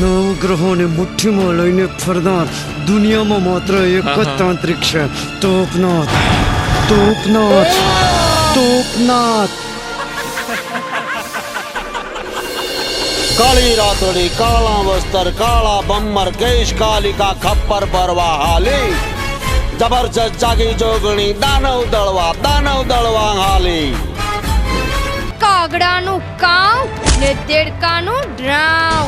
નવગ્રહોને મુઠ્ઠીમાં લઈને ફરનાર દુનિયામાં માત્ર એક જ તાંત્રિક છે, તોપનાથ. તોપનાથ. તોપનાથ. काली रातोड़ी काला वस्त्र काला बम्मर केश कालिका खप्पर परवा हाली जबरदस्त जागी जोगणी दानव दळवा हाली કાગડાનું કાવ ને દેડકાનું ડ્રાવ.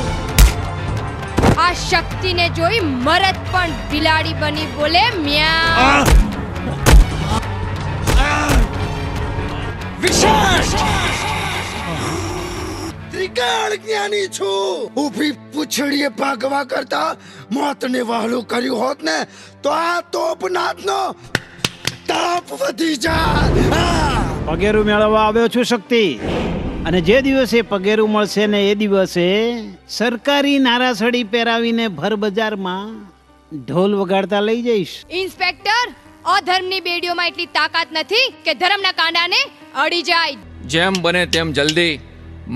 આ શક્તિને જોઈ મરદ પણ બિલાડી બની બોલે મ્યાઉ. ત્રિકાળ જ્ઞાની છું. ઊભી પૂંછડીએ ભાગવા કરતા મોતને વહાલું કર્યું હોત ને તો આ તોપનાથનો તાપ વધી જાય. પગેરું મેળવવા આવ્યો છું શક્તિ, અને જે દિવસે પગેરું મળશે ને એ દિવસે સરકારી નારાસડી પહેરાવીને ભર બજારમાં ઢોલ વગાડતા લઈ જઈશ. ઇન્સ્પેક્ટર, અધર્મની બેડીઓમાં એટલી તાકાત નથી કે ધર્મના કાંડાને અડી જાય. જેમ બને તેમ જલ્દી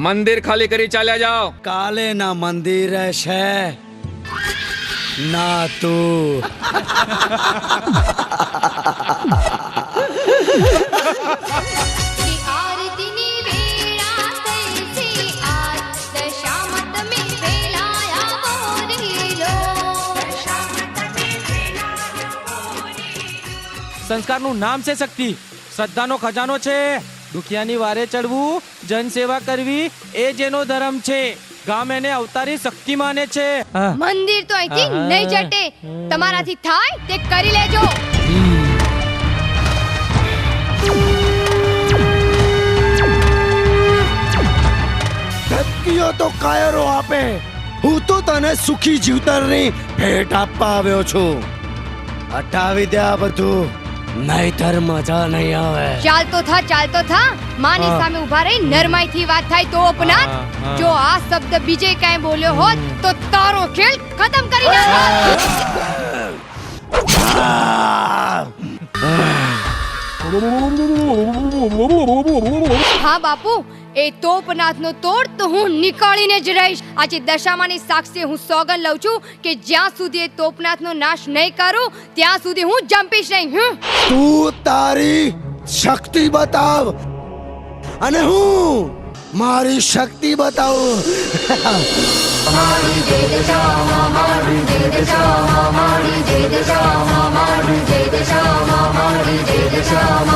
મંદિર ખાલી કરી ચાલ્યા જાઓ. કાલે ના મંદિર છે ના તું. સંસ્કારનું નામ છે શક્તિ, શ્રદ્ધાનો ખજાનો છે. દુખિયાની વારે ચડવું, જનસેવા કરવી એ જેનો ધર્મ છે. ગામ એને અવતારી શક્તિ માને છે. મંદિર તો અહીંથી નહીં જટે. તમારાથી થાય તે કરી લેજો. ધમકીઓ તો કાયરો આપે, હું તો તને સુખી જીવતરની ભેટ આપવા આવ્યો છું. હટાવી દે આ બધું, નહીતર મજા નહીં આવે. ચાલતો થા. માની સામે ઉભા રહી નરમાઈથી વાત થાય તો અપનાથ. જો આ શબ્દ બીજે કાંઈ બોલ્યો હોત તો તારો ખેલ ખતમ કરી નાખત. હા બાપુ, એ તોપનાથનો તોડ તો હું નીકાળીને જ રહીશ. આજે દશામાની સાક્ષી હું સોગંદ લઉં છું કે જ્યાં સુધી એ તોપનાથનો નાશ નહીં કરું ત્યાં સુધી હું જંપીશ નહીં. તું તારી શક્તિ બતાવ અને હું મારી શક્તિ બતાવું. જય દશા